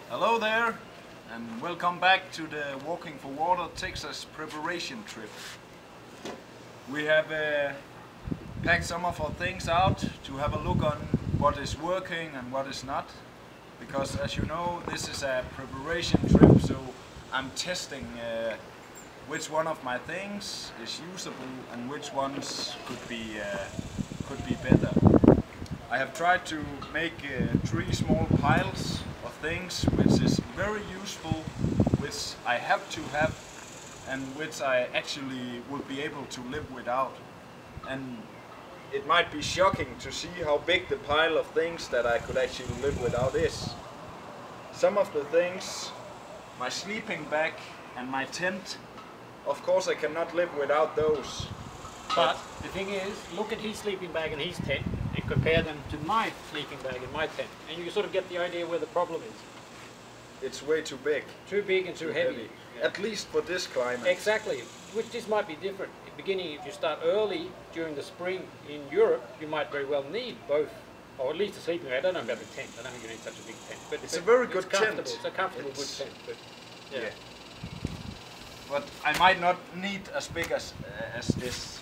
Hello there, and welcome back to the Walking for Water Texas preparation trip. We have packed some of our things out to have a look on what is working and what is not, because as you know, this is a preparation trip, so I'm testing which one of my things is usable and which ones could be better. I have tried to make 3 small piles of things which is very useful, which I have to have, and which I actually would be able to live without. And it might be shocking to see how big the pile of things that I could actually live without is. Some of the things, my sleeping bag and my tent, of course I cannot live without those. But the thing is, look at his sleeping bag and his tent and compare them to my sleeping bag and my tent, and you sort of get the idea where the problem is. It's way too big. Too big and too heavy. Yeah. At least for this climate. Exactly, which this might be different. In the beginning, if you start early during the spring in Europe, you might very well need both, or at least a sleeping bag. I don't know about the tent. I don't think you need such a big tent. But it's a very good tent. It's a comfortable, good tent. But yeah. But I might not need as big as this.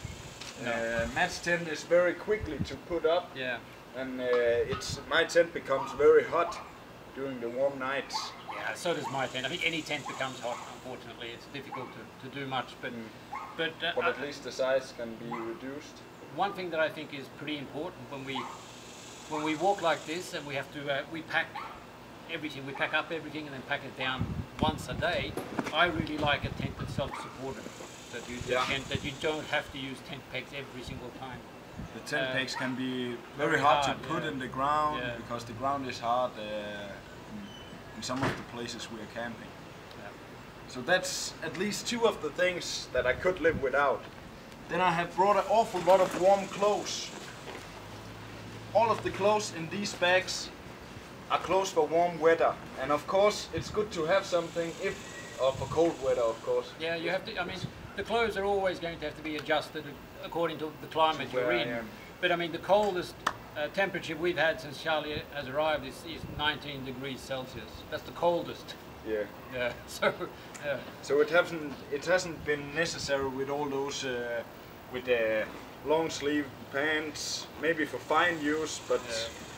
No. Matt's tent is very quickly to put up. Yeah. And my tent becomes very hot during the warm nights. Yeah, so does my tent. I think any tent becomes hot, unfortunately. It's difficult to do much, but at least the size can be reduced. One thing that I think is pretty important when we walk like this, and we have to we pack everything. We pack up everything and then pack it down once a day. I really like a tent that's self-supported. That you don't have to use tent pegs every single time. The tent pegs can be very hard to put in the ground because the ground is hard in some of the places we are camping. Yeah. So that's at least 2 of the things that I could live without. Then I have brought an awful lot of warm clothes. All of the clothes in these bags are clothes for warm weather, and of course it's good to have something for cold weather, of course. Yeah, you have to. I mean, the clothes are always going to have to be adjusted according to the climate you're in. But I mean, the coldest temperature we've had since Charlie has arrived is 19 degrees Celsius. That's the coldest. Yeah. Yeah. So. So it hasn't been necessary with all those with the long sleeve pants, maybe for fine use. But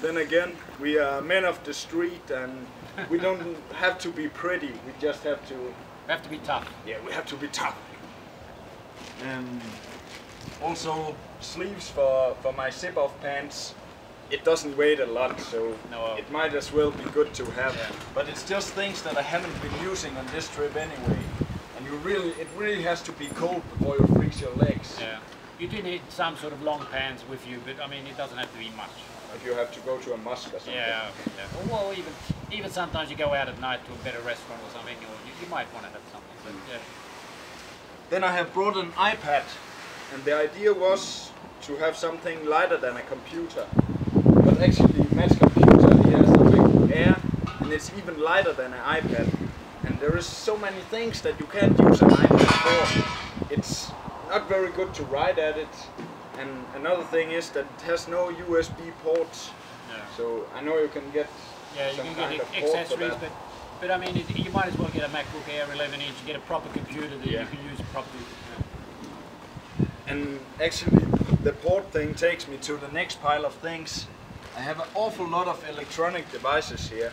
then again, we are men of the street, and we don't have to be pretty. We just have to. We have to be tough. Yeah, we have to be tough. And also sleeves for my zip-off pants. It doesn't weigh a lot, so it might as well be good to have. Yeah. But it's just things that I haven't been using on this trip anyway. And it really has to be cold before you freeze your legs. Yeah. You do need some sort of long pants with you, but I mean it doesn't have to be much. If you have to go to a mosque or something. Yeah. Well, even sometimes you go out at night to a better restaurant or something, or you might want to have something. But yeah. Then I have brought an iPad, and the idea was to have something lighter than a computer. But actually, Matt's computer, he has a big Air, and it's even lighter than an iPad. And there is so many things that you can't use an iPad for. It's not very good to write at it. And another thing is that it has no USB ports. Yeah. So I know you can get some kind of accessories, but I mean, you might as well get a MacBook Air 11-inch, get a proper computer that you can use properly. Yeah. And actually, the port thing takes me to the next pile of things. I have an awful lot of electronic devices here.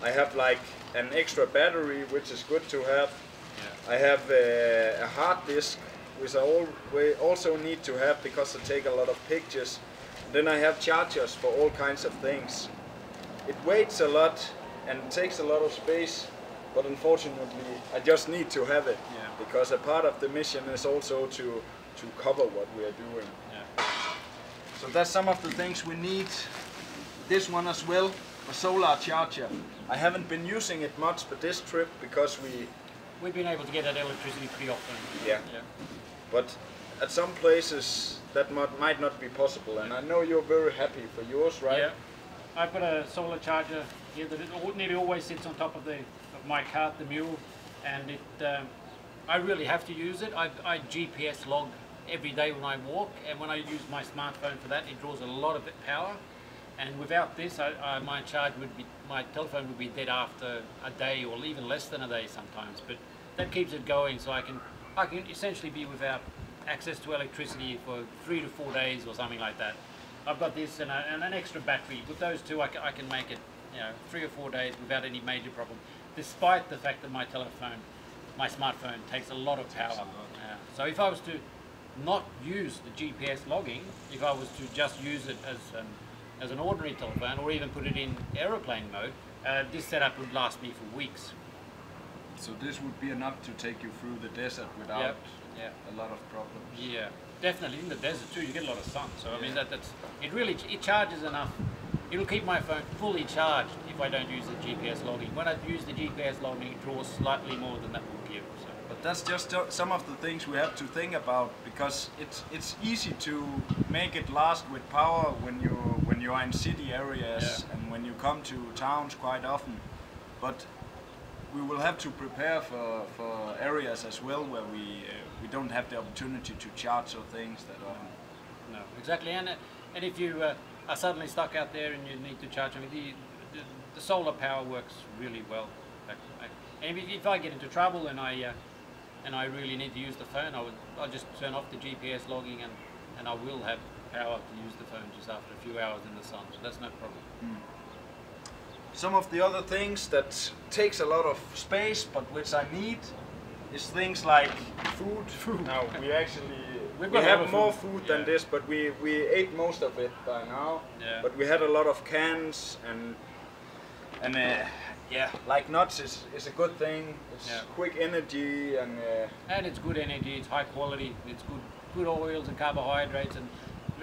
I have like an extra battery, which is good to have. Yeah. I have a hard disk, which I also need to have because I take a lot of pictures. And then I have chargers for all kinds of things. It weighs a lot and it takes a lot of space, but unfortunately I just need to have it because a part of the mission is also to cover what we are doing. Yeah. So that's some of the things we need. This one as well, a solar charger. I haven't been using it much for this trip because we've been able to get that electricity pretty often. Yeah. But at some places that might not be possible, and I know you're very happy for yours, right? Yeah. I've got a solar charger here that nearly always sits on top of my cart, the mule, and I really have to use it. I GPS log every day when I walk, and when I use my smartphone for that, it draws a lot of power. And without this, my telephone would be dead after a day or even less than a day sometimes. But that keeps it going, so I can essentially be without access to electricity for 3 to 4 days or something like that. I've got this and an extra battery. With those two, I can make it, 3 or 4 days without any major problem, despite the fact that my smartphone takes a lot of power. So if I was to not use the GPS logging, if I was to just use it as an ordinary telephone, or even put it in aeroplane mode, this setup would last me for weeks. So this would be enough to take you through the desert without a lot of problems. Yeah, definitely in the desert too. You get a lot of sun, so I mean it charges enough. It'll keep my phone fully charged if I don't use the GPS logging. When I use the GPS logging, it draws slightly more than that will give. So. But that's just some of the things we have to think about, because it's easy to make it last with power when you are in city areas and when you come to towns quite often. But we will have to prepare for areas as well where we don't have the opportunity to charge or things that often. No, exactly. And if you are suddenly stuck out there and you need to charge, I mean, the solar power works really well. And if I get into trouble and I really need to use the phone, I'll just turn off the GPS logging and I will have power to use the phone just after a few hours in the sun. So that's no problem. Some of the other things that takes a lot of space, but which I need, is things like food. Now we have more food than this, but we ate most of it by now. Yeah. But we had a lot of cans and like nuts is a good thing. It's quick energy and it's good energy. It's high quality. It's good oils and carbohydrates and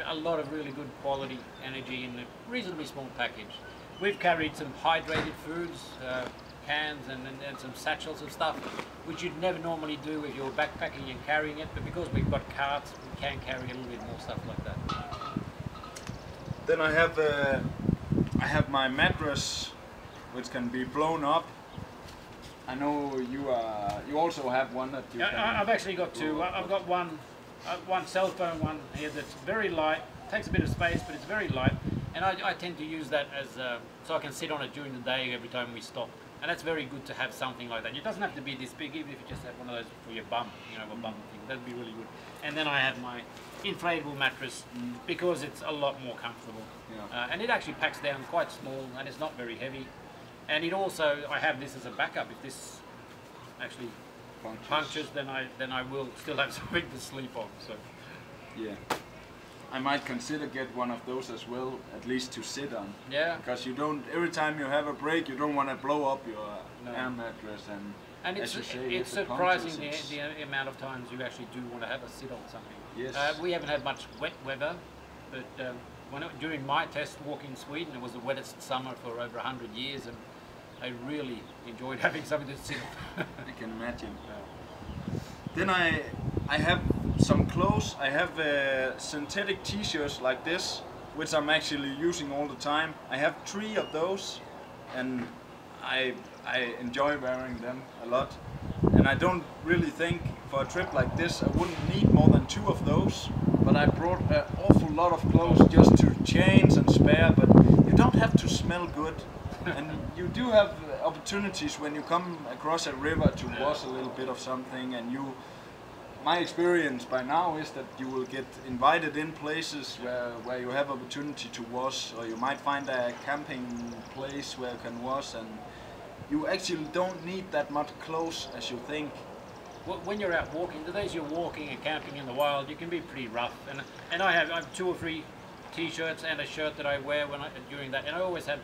a lot of really good quality energy in a reasonably small package. We've carried some hydrated foods, cans and some satchels of stuff, which you'd never normally do if you're backpacking and carrying it, but because we've got carts, we can carry a little bit more stuff like that. Then I have my mattress, which can be blown up. I know you also have one that you can... I've actually got two. I've got one cell phone one here that's very light, takes a bit of space, but it's very light. And I tend to use that as so I can sit on it during the day every time we stop. And that's very good to have something like that. It doesn't have to be this big, even if you just have one of those for your bum, a bum thing. That'd be really good. And then I have my inflatable mattress because it's a lot more comfortable. And it actually packs down quite small and it's not very heavy. And it also, I have this as a backup. If this actually punctures, then I will still have something to sleep on. So. Yeah. I might consider get one of those as well, at least to sit on. Yeah. Because you don't, every time you have a break, you don't want to blow up your air mattress. And it's surprising the amount of times you actually do want to have a sit on something. Yes. We haven't had much wet weather, but during my test walk in Sweden, it was the wettest summer for over 100 years, and I really enjoyed having something to sit on. I can imagine. Then I have some clothes. I have synthetic t-shirts like this, which I'm actually using all the time. I have 3 of those, and I enjoy wearing them a lot. And I don't really think for a trip like this I wouldn't need more than 2 of those. But I brought an awful lot of clothes just to change and spare. But you don't have to smell good, and you do have opportunities when you come across a river to wash a little bit of something, and my experience by now is that you will get invited in places where you have opportunity to wash, or you might find a camping place where you can wash, and you actually don't need that much clothes as you think. When you're out walking, the days you're walking and camping in the wild, you can be pretty rough. And I have 2 or 3 t-shirts and a shirt that I wear during that, and I always have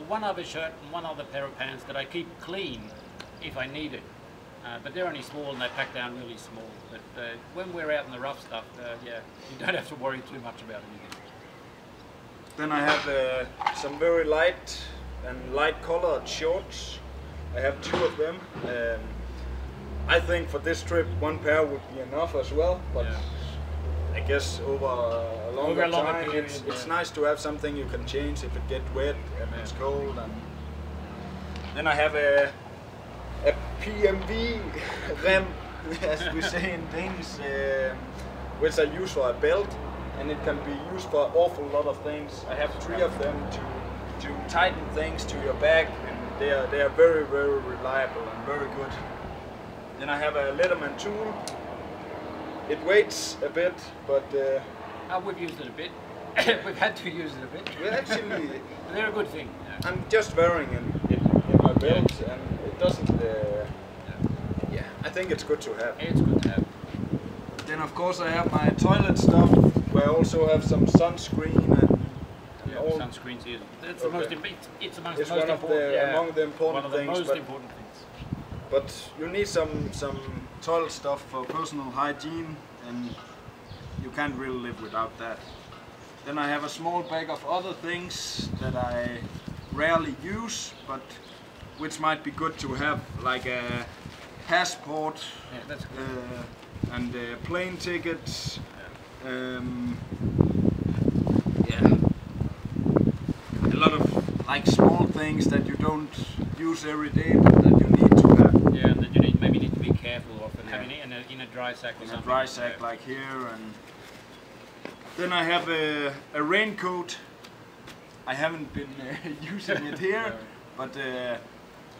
one other shirt and one other pair of pants that I keep clean if I need it. But they're only small and they pack down really small. But when we're out in the rough stuff, you don't have to worry too much about anything. Then I have some very light and light colored shorts. I have 2 of them. I think for this trip 1 pair would be enough as well. But I guess over a longer time, period, it's nice to have something you can change if it gets wet and it's cold. And then I have a PMV rem, as we say in Danish, which I use for a belt, and it can be used for an awful lot of things. I have 3 of them to tighten things to your back, and they are very reliable and very good. Then I have a Leatherman tool. It weighs a bit, but we've used it a bit. We've had to use it a bit. well, actually, they're a good thing. Yeah. I'm just wearing in my belt, and it doesn't. Yeah, I think it's good to have. It's good to have. Then of course I have my toilet stuff, where I also have some sunscreen and all. Sunscreen is it's Okay. the most. It's amongst It's the most one of important. the among the important one of the things. most important things. But you need some toilet stuff for personal hygiene, and you can't really live without that. Then I have a small bag of other things that I rarely use, but which might be good to have, like a passport, Yeah, that's good. and plane tickets. Yeah, a lot of like small things that you don't use every day, but that you need to have. Yeah, and then you maybe need to be careful of it, having it in a dry sack or In a something. dry sack like here, and then I have a raincoat. I haven't been using it here, but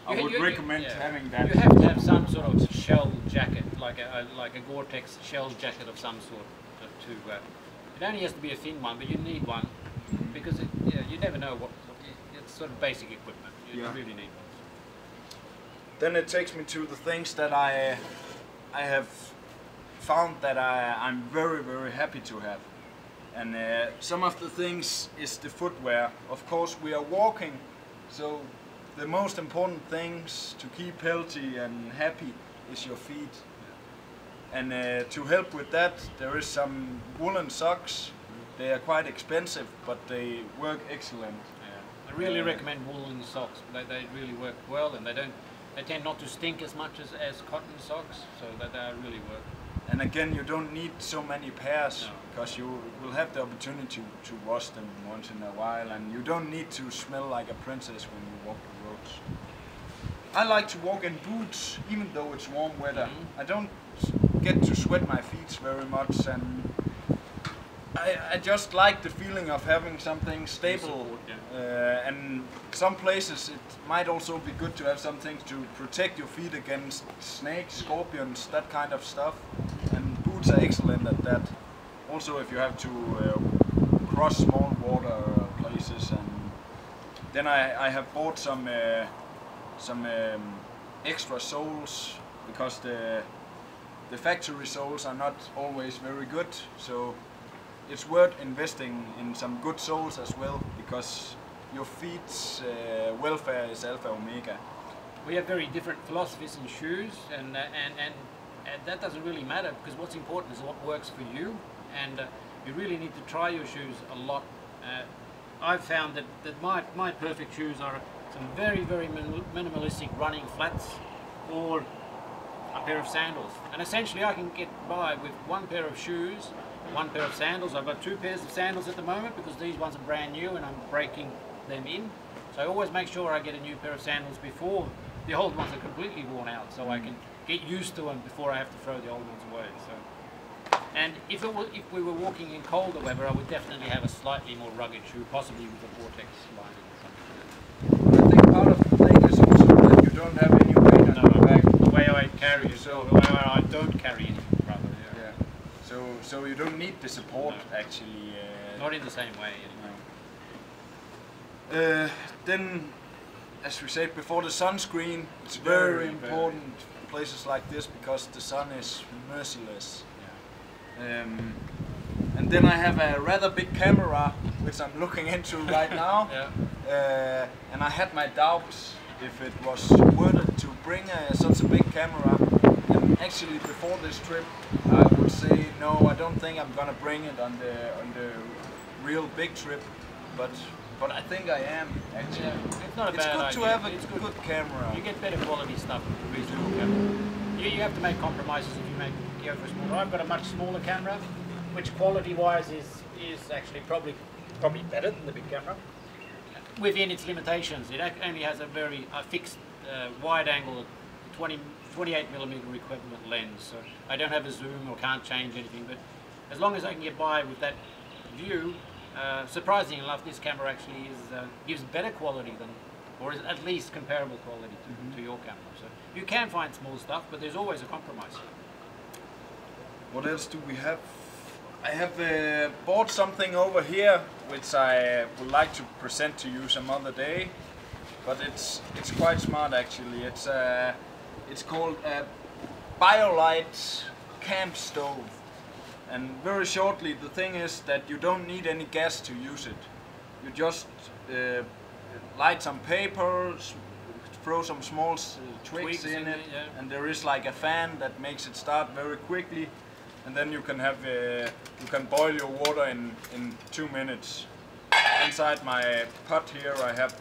I would recommend having that. You have to have some sort of shell jacket, like a Gore-Tex shell jacket of some sort. It only has to be a thin one, but you need one because you never know it's sort of basic equipment. You really need one. Then it takes me to the things that I have found that I'm very happy to have. And some of the things is the footwear. Of course we are walking, so the most important things to keep healthy and happy is your feet. And to help with that, there is some woolen socks. They are quite expensive, but they work excellent. Yeah. I really recommend woolen socks. They really work well, and they tend not to stink as much as cotton socks, so they really work. And again, you don't need so many pairs, because you will have the opportunity to wash them once in a while, and you don't need to smell like a princess when you walk the roads. I like to walk in boots, even though it's warm weather. I don't get to sweat my feet very much, and I just like the feeling of having something stable. And some places it might also be good to have something to protect your feet against snakes, scorpions, that kind of stuff. And boots are excellent at that. Also if you have to cross small water places. And then I have bought some extra soles, because the factory soles are not always very good. So it's worth investing in some good soles as well, because your feet's welfare is alpha omega. We have very different philosophies in shoes, and that doesn't really matter, because what's important is what works for you, and you really need to try your shoes a lot. I've found that my perfect shoes are some very minimalistic running flats, or a pair of sandals, and essentially I can get by with one pair of shoes, one pair of sandals. I've got 2 pairs of sandals at the moment because these ones are brand new and I'm breaking them in. So I always make sure I get a new pair of sandals before the old ones are completely worn out, so I can get used to them before I have to throw the old ones away. So, and if we were walking in colder weather, I would definitely have a slightly more rugged shoe, possibly with a Gore-Tex lining or something. I think part of the thing is also that you don't have any weight on your back. The way I carry it, so the way I don't carry anything, rather. Yeah. So you don't need the support actually. Not in the same way anyway. Then, as we said before, the sunscreen. It's very important in places like this, because the sun is merciless. Yeah. And then I have a rather big camera, which I'm looking into right now. Yeah. And I had my doubts if it was worth it to bring such a big camera. And actually, before this trip, I would say no. I don't think I'm gonna bring it on the real big trip, but I think I am actually. Yeah, it's not a It's bad good idea. to have a It's good camera. You get better quality stuff with a reasonable camera. You have to make compromises if you go for a smaller. I've got a much smaller camera, which quality-wise is actually probably better than the big camera. Within its limitations, it only has a fixed wide-angle 28mm equivalent lens. So I don't have a zoom or can't change anything. But as long as I can get by with that view, surprisingly enough, this camera actually gives better quality than, or is at least comparable quality to your camera. So you can find small stuff, but there's always a compromise. What else do we have? I have bought something over here which I would like to present to you some other day, but it's quite smart actually. It's called a BioLite camp stove, and very shortly the thing is that you don't need any gas to use it. You just light some paper, throw some small twigs in it, yeah. and there is like a fan that makes it start very quickly, and then you can have you can boil your water in 2 minutes. Inside my pot here I have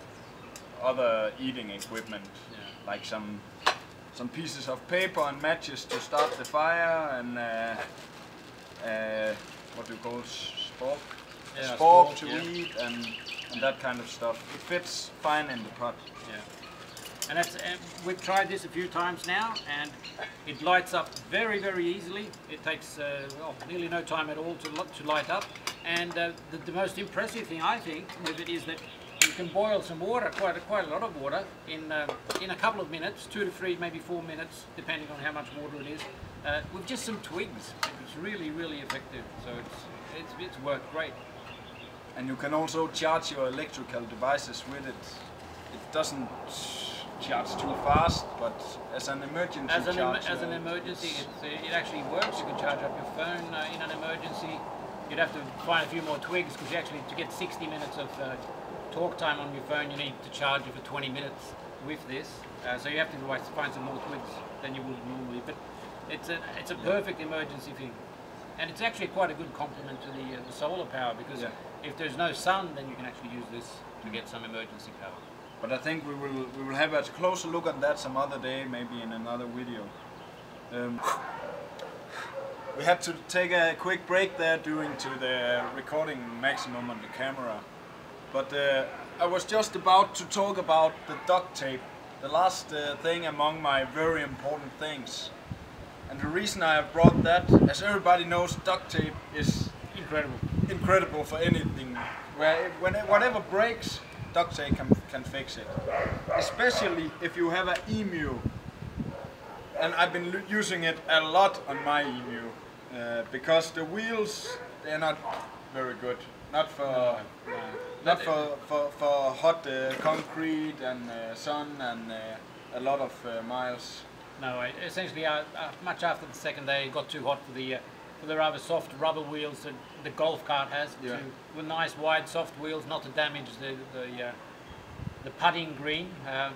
other eating equipment, like some pieces of paper and matches to start the fire, and what do you call spork? Yeah, Spork to yeah. eat, and that kind of stuff. It fits fine in the pot. Yeah. And that's, we've tried this a few times now, and it lights up very, very easily. It takes well, nearly no time at all to light up. And the most impressive thing I think with it is that you can boil some water, quite a lot of water, in a couple of minutes, 2 to 3, maybe 4 minutes, depending on how much water it is, with just some twigs. It's really, really effective. So it's worked great. And you can also charge your electrical devices with it. It doesn't charge too fast, but as an emergency charge. As an emergency, it actually works. You can charge up your phone in an emergency. You'd have to find a few more twigs, because you actually, to get 60 minutes of talk time on your phone, you need to charge it for 20 minutes with this. So you have to find some more twigs than you would normally. But it's a perfect emergency thing. And it's actually quite a good complement to the solar power, because if there's no sun, then you can actually use this to get some emergency power. But I think we will have a closer look at that some other day, maybe in another video. We had to take a quick break there due to the recording maximum on the camera. But I was just about to talk about the duct tape, the last thing among my very important things. And the reason I have brought that, as everybody knows, duct tape is incredible for anything. Whatever breaks, duct tape can fix it. Especially if you have an Emu. And I've been using it a lot on my Emu. Because the wheels, they're not very good. Not for hot concrete and sun and a lot of miles. No, essentially, much after the second day, it got too hot for the rather soft rubber wheels that the golf cart has. Yeah. With nice wide soft wheels, not to damage the putting green,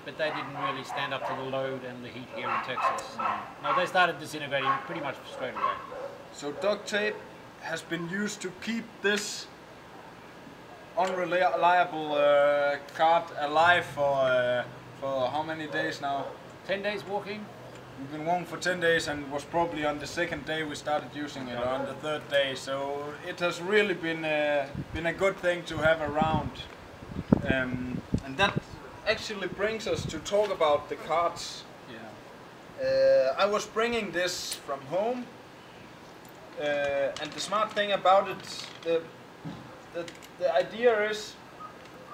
but they didn't really stand up to the load and the heat here in Texas. No, they started disintegrating pretty much straight away. So duct tape has been used to keep this unreliable cart alive for how many days now? 10 days walking. We've been walking for 10 days, and it was probably on the second day we started using it, or on the third day. So it has really been a good thing to have around. And that actually brings us to talk about the carts. Yeah. I was bringing this from home, and the smart thing about it, the idea is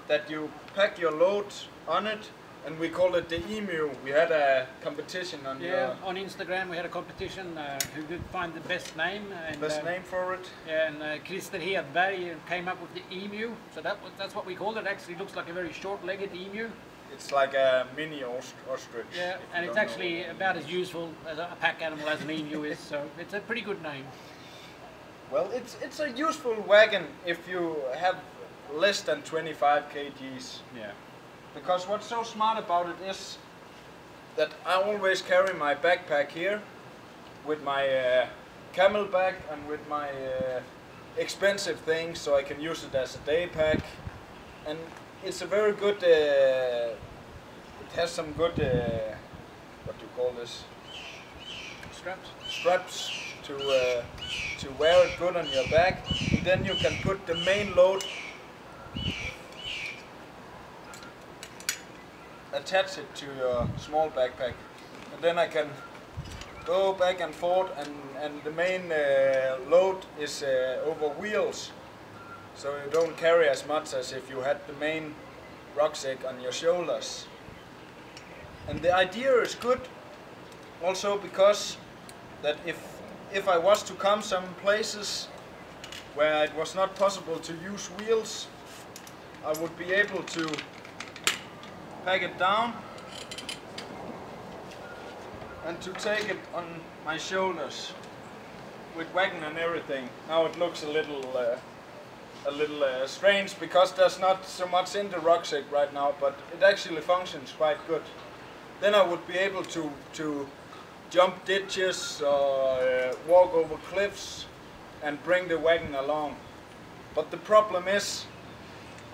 that you pack your load on it, and we call it the Emu. We had a competition on on Instagram. We had a competition who could find the best name. And, best name for it. Yeah, and Christer Hedberg came up with the Emu. So that's what we called it. Actually looks like a very short-legged emu. It's like a mini ostrich. Yeah, and it's actually about as useful as a pack animal as an emu is. So it's a pretty good name. Well, it's a useful wagon if you have less than 25 kgs. Yeah. Because what's so smart about it is that I always carry my backpack here with my camelback and with my expensive things, so I can use it as a day pack. And it's a very good, it has some good, what do you call this? Straps. Straps to wear it good on your back. And then you can put the main load, attach it to your small backpack, and then I can go back and forth, and the main load is over wheels, so you don't carry as much as if you had the main rucksack on your shoulders. And the idea is good also because that if I was to come some places where it was not possible to use wheels, I would be able to pack it down and to take it on my shoulders with wagon and everything. Now it looks a little strange because there's not so much in the rucksack right now, but it actually functions quite good. Then I would be able to jump ditches or walk over cliffs and bring the wagon along. But the problem is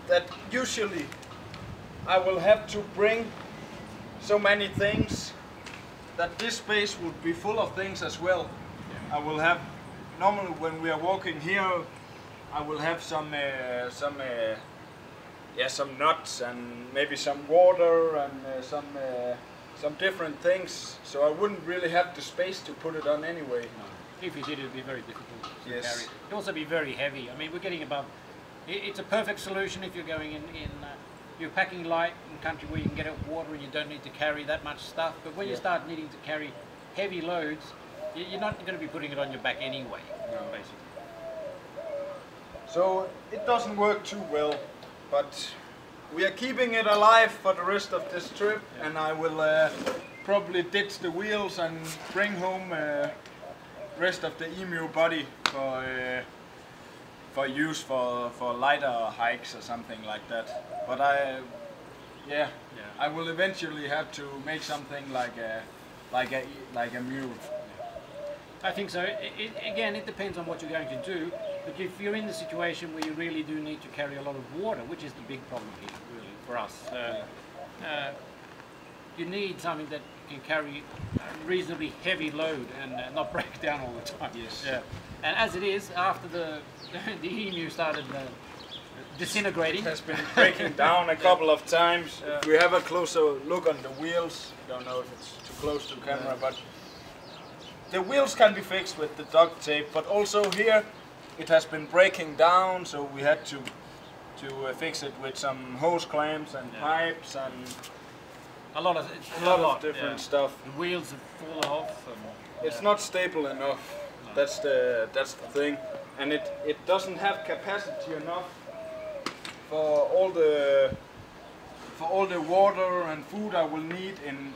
that usually I will have to bring so many things that this space would be full of things as well. I will have, normally when we are walking here, I will have some nuts and maybe some water and some different things. So I wouldn't really have the space to put it on anyway. No. If you did, it would be very difficult to Yes. carry. It would also be very heavy. I mean, we're getting above. It's a perfect solution if you're going you're packing light in country where you can get out water and you don't need to carry that much stuff. But when you start needing to carry heavy loads, you're not going to be putting it on your back anyway, basically. So it doesn't work too well, but we are keeping it alive for the rest of this trip, and I will probably ditch the wheels and bring home rest of the Emu body for use for lighter hikes or something like that. But I will eventually have to make something like a mule. I think so. Again, it depends on what you're going to do. But if you're in the situation where you really do need to carry a lot of water, which is the big problem here, really, for us, you need something that can carry a reasonably heavy load and not break down all the time. Yes. Yeah. And as it is, after the Emu started disintegrating, It has been breaking down a couple of times. If we have a closer look on the wheels, I don't know if it's too close to camera, but the wheels can be fixed with the duct tape, but also here it has been breaking down, so we had to fix it with some hose clamps and pipes and a lot of different stuff. The wheels have fallen off. And, It's not stable enough. No. That's the thing, and it doesn't have capacity enough for all the water and food I will need in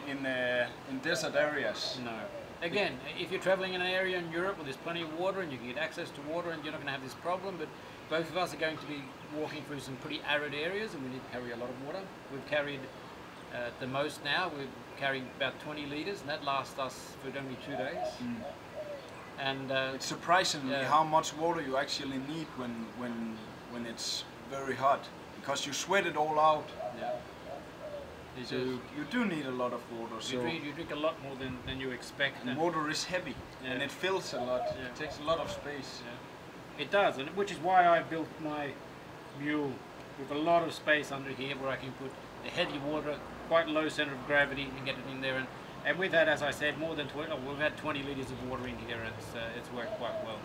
desert areas. No. Again, if you're traveling in an area in Europe where there's plenty of water and you can get access to water and you're not going to have this problem, but both of us are going to be walking through some pretty arid areas and we need to carry a lot of water. We've carried the most now, we're carrying about 20 litres and that lasts us for only 2 days. Mm. And It's surprisingly how much water you actually need when it's very hot, because you sweat it all out. Yeah. So you do need a lot of water. So You drink a lot more than you expect. and water is heavy and it fills a lot. Yeah. It takes a lot of space. Yeah. It does, and which is why I built my mule with a lot of space under here where I can put the heavy water, quite low center of gravity, and get it in there. And we've had, as I said, more than we've had 20 litres of water in here, and it's worked quite well.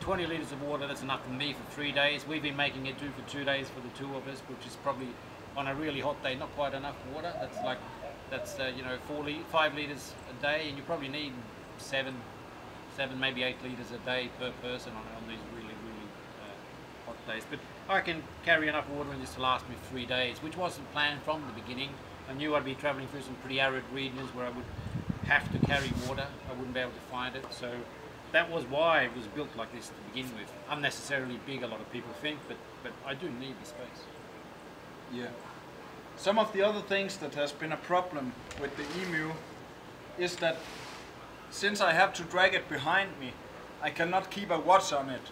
20 litres of water, that's enough for me for 3 days. We've been making it do for 2 days for the two of us, which is probably on a really hot day not quite enough water. That's 5 litres a day, and you probably need 7 maybe 8 litres a day per person on these really hot days. But I can carry enough water in this to last me 3 days, which wasn't planned from the beginning. I knew I'd be travelling through some pretty arid regions where I would have to carry water. I wouldn't be able to find it, so that was why it was built like this to begin with. Unnecessarily big, a lot of people think, but I do need the space. Yeah. Some of the other things that has been a problem with the Emu is that since I have to drag it behind me, I cannot keep a watch on it.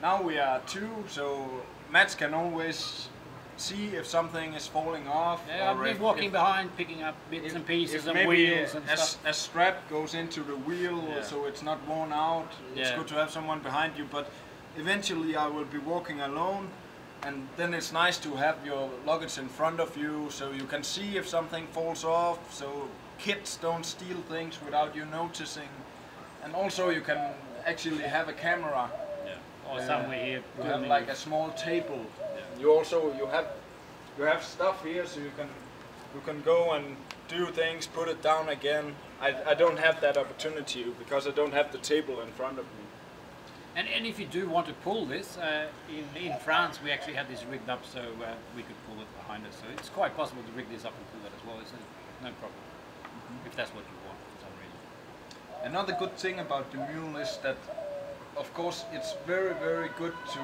Now we are 2, so Mats can always see if something is falling off. Yeah, I've been walking behind, picking up bits and pieces and wheels and stuff. A strap goes into the wheel, so it's not worn out. It's good to have someone behind you, but eventually I will be walking alone, and then it's nice to have your luggage in front of you, so you can see if something falls off, so kids don't steal things without you noticing. And also you can actually have a camera or somewhere here. You have like a small table. Yeah. You have stuff here, so you can go and do things, put it down again. I don't have that opportunity because I don't have the table in front of me. And if you do want to pull this, in France we actually had this rigged up so we could pull it behind us. So it's quite possible to rig this up and pull that as well. It's no problem, if that's what you want for some reason. Another good thing about the mule is that, of course, it's very, very good to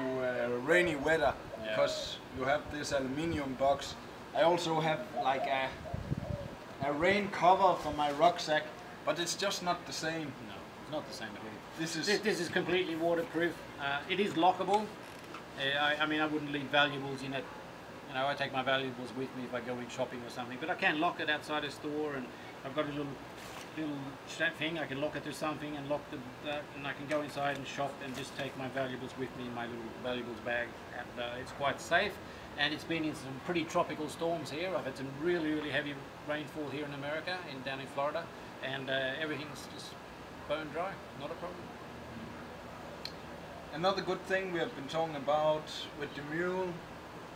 rainy weather, because you have this aluminium box. I also have like a rain cover for my rucksack, but it's just not the same. No, it's not the same at all. This is completely waterproof. It is lockable. I mean, I wouldn't leave valuables in it. You know, I take my valuables with me if I go in shopping or something, but I can lock it outside a store, and I've got a little thing. I can lock it to something and lock and I can go inside and shop and just take my valuables with me in my little valuables bag, and it's quite safe. And it's been in some pretty tropical storms here. I've had some really, really heavy rainfall here in America, down in Florida, and everything's just bone dry, not a problem. Another good thing we have been talking about with the mule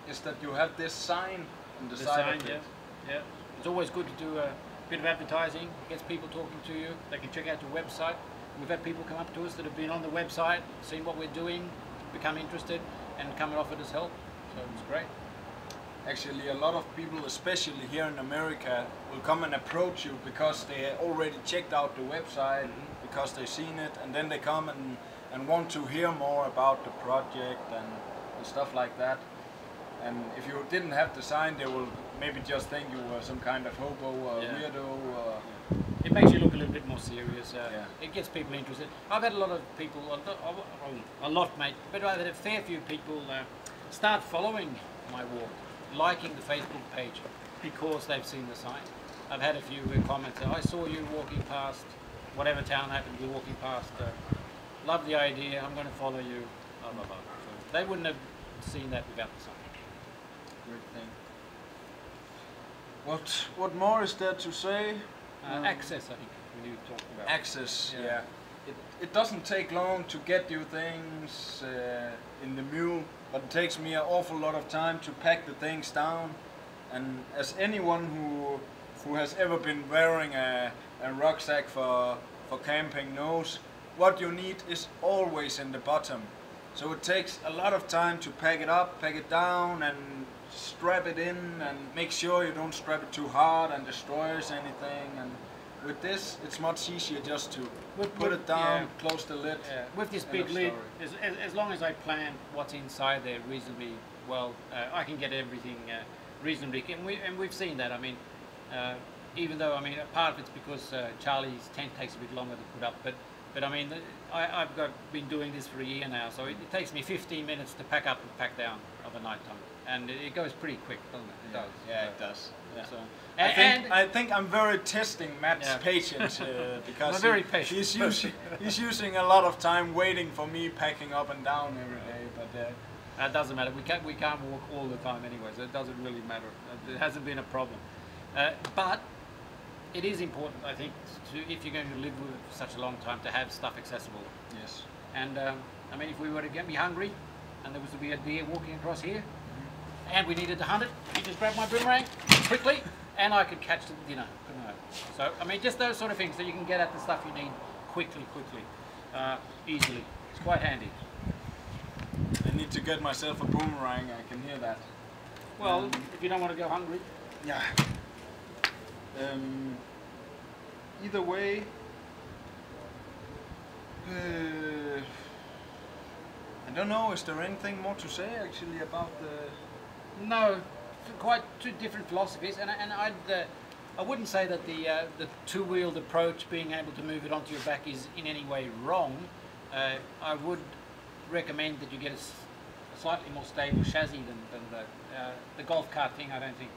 is that you have this sign on the side of it. Yeah. It's always good to do a bit of advertising. It gets people talking to you. They can check out your website. We've had people come up to us that have been on the website, seen what we're doing, become interested, and come and offered us help. So it's great. Actually, a lot of people, especially here in America, will come and approach you because they already checked out the website, because they've seen it, and then they come and want to hear more about the project and stuff like that. And if you didn't have the sign, they will maybe just think you were some kind of hobo or weirdo. It makes you look a little bit more serious. It gets people interested. I've had a lot of people, a lot mate, but I've had a fair few people start following my walk, liking the Facebook page because they've seen the sign. I've had a few comments. I saw you walking past whatever town I happened to be walking past. Love the idea. I'm going to follow you. Blah blah blah. So they wouldn't have seen that without the sign. Great thing. What more is there to say? Access, I think, when you talk about access. Yeah. It doesn't take long to get you things in the mule, but it takes me an awful lot of time to pack the things down. And as anyone who has ever been wearing a rucksack for camping knows, what you need is always in the bottom. So it takes a lot of time to pack it up, pack it down, and strap it in, and make sure you don't strap it too hard and destroys anything. And with this, it's much easier just to put it down, close the lid. With this big lid, as long as I plan what's inside there reasonably well, I can get everything reasonably. And we've seen that. I mean, even though part of it's because Charlie's tent takes a bit longer to put up, but I mean, I've been doing this for a year now, so it takes me 15 minutes to pack up and pack down of a night time, and it goes pretty quick, doesn't it? It does. Yeah, it does. Yeah. So, I think I'm very testing Matt's patience because he's using a lot of time waiting for me packing up and down every day. But that doesn't matter. We can't walk all the time anyway, so it doesn't really matter. It hasn't been a problem, but it is important, I think, if you're going to live with such a long time, to have stuff accessible. Yes. And I mean, if we were to get me hungry, and there was to be a deer walking across here, and we needed to hunt it, you just grab my boomerang quickly, and I could catch the dinner. So I mean, just those sort of things that you can get at the stuff you need quickly, easily. It's quite handy. I need to get myself a boomerang. I can hear that. Well, if you don't want to go hungry. Yeah. Either way, I don't know, is there anything more to say actually about the... No, quite two different philosophies, and I wouldn't say that the two-wheeled approach, being able to move it onto your back, is in any way wrong. I would recommend that you get a slightly more stable chassis than the golf cart thing. I don't think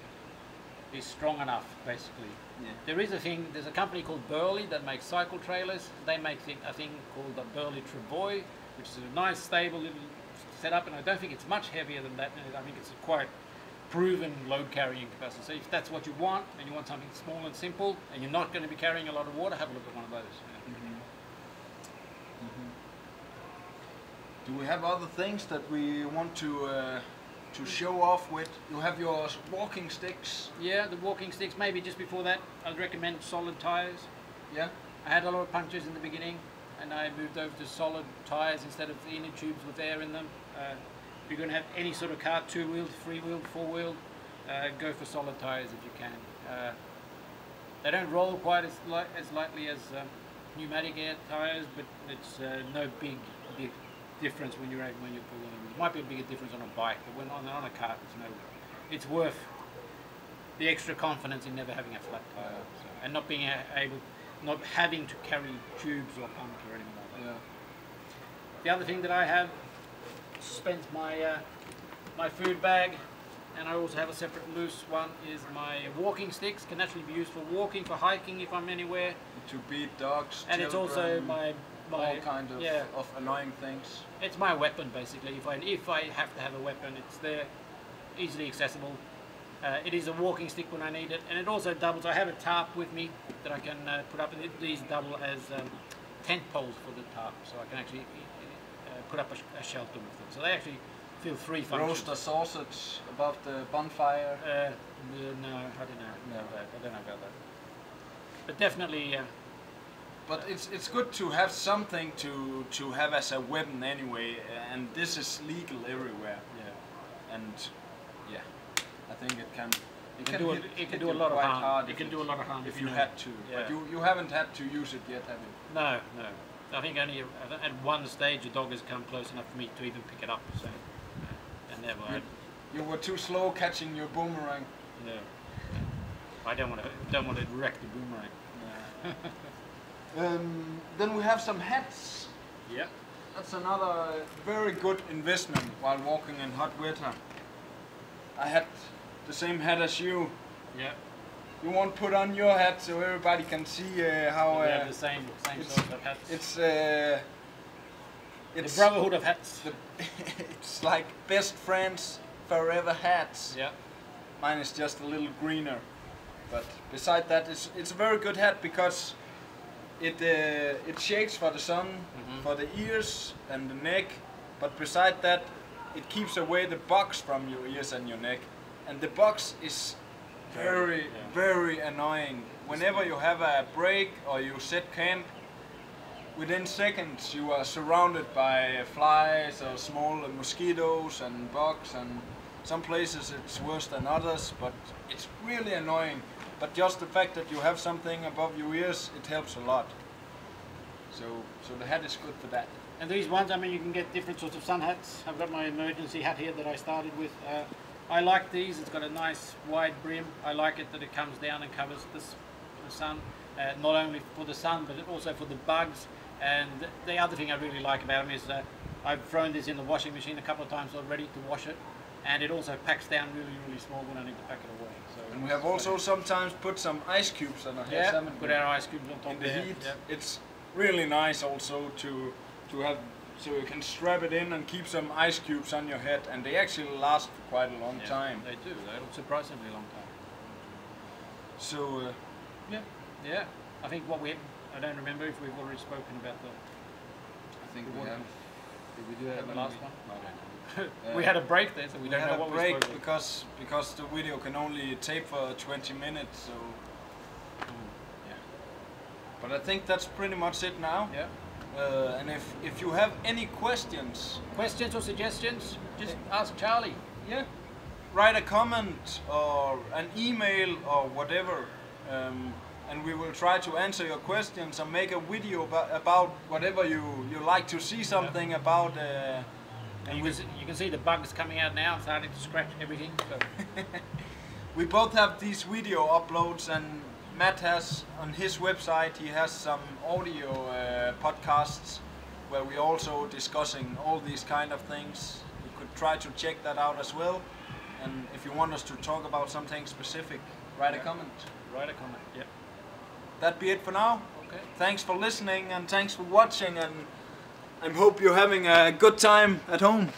is strong enough, basically. Yeah. There's a company called Burley that makes cycle trailers. They make a thing called the Burley Travoy, which is a nice, stable little setup, and I don't think it's much heavier than that. I think it's a quite proven load carrying capacity. So if that's what you want, and you want something small and simple, and you're not going to be carrying a lot of water, have a look at one of those. Do we have other things that we want to show off with? You have your walking sticks. Yeah, the walking sticks. Maybe just before that, I'd recommend solid tires. Yeah. I had a lot of punctures in the beginning, and I moved over to solid tires instead of the inner tubes with air in them. If you're going to have any sort of car, 2-wheeled, 3-wheeled, 4-wheeled, go for solid tires if you can. They don't roll quite as lightly as pneumatic air tires, but it's no big difference when you're pulling them. It might be a bigger difference on a bike, but when on a car, it's worth the extra confidence in never having a flat tire, and not being not having to carry tubes or pumps or anything like that. Yeah. The other thing that I have, spends my food bag, and I also have a separate loose one, is my walking sticks. Can actually be used for walking, for hiking if I'm anywhere. To beat dogs, and it's also my all kind of annoying things. It's my weapon basically. If I have to have a weapon, it's there, easily accessible. It is a walking stick when I need it, and it also doubles. I have a tarp with me that I can put up, and these double as tent poles for the tarp, so I can actually put up a shelter with them. So they actually feel three functions. Roast a sausage above the bonfire? No, I don't know. I don't know about that. But definitely. But it's good to have something to have as a weapon anyway, and this is legal everywhere. Yeah. And yeah, I think it can do a lot of harm. It can do a lot of harm if you had to. Yeah. But you haven't had to use it yet, have you? No. I think only at one stage a dog has come close enough for me to even pick it up. So, and never. You were too slow catching your boomerang. No. I don't want to wreck the boomerang. Yeah. Then we have some hats. Yeah. That's another very good investment while walking in hot weather. I had the same hat as you. Yeah. You won't put on your hat so everybody can see how. We have the same sort of hats. It's the brotherhood of hats. It's like best friends forever hats. Yeah. Mine is just a little greener, but beside that, it's a very good hat because it shades for the sun, for the ears and the neck, but beside that, it keeps away the bugs from your ears and your neck, and the bugs is very annoying. Whenever you have a break or you set camp, within seconds you are surrounded by flies or small mosquitoes and bugs, and some places it's worse than others, but it's really annoying. But just the fact that you have something above your ears, it helps a lot. So the hat is good for that. And these ones, I mean, you can get different sorts of sun hats. I've got my emergency hat here that I started with. I like these. It's got a nice wide brim. I like it that it comes down and covers the sun, not only for the sun, but also for the bugs. And the other thing I really like about them is I've thrown this in the washing machine a couple of times already to wash it, and it also packs down really small when I need to pack it away. So, and we have also sometimes put some ice cubes on our heads. Yeah, put our ice cubes on top in the there. heat. Yep. It's really nice also to have, so you can strap it in and keep some ice cubes on your head, and they actually last for quite a long time. They do. They're a surprisingly long time. So yeah. I think I don't remember if we've already spoken about the. I think we have. Did we do that in the last one? I don't know. We had a break there, so we don't know what we spoke because the video can only tape for 20 minutes. So yeah. But I think that's pretty much it now. Yeah. And if you have any questions or suggestions, just ask Charlie. Yeah. Write a comment or an email or whatever, and we will try to answer your questions and make a video about whatever you like to see something about. And you can see the bugs coming out now, starting to scratch everything. So. We both have these video uploads, and Matt has on his website, he has some audio podcasts where we also discussing all these kind of things. You could try to check that out as well. And if you want us to talk about something specific, write a comment. Write a comment, yeah. That be it for now. Okay. Thanks for listening and thanks for watching, and I hope you're having a good time at home.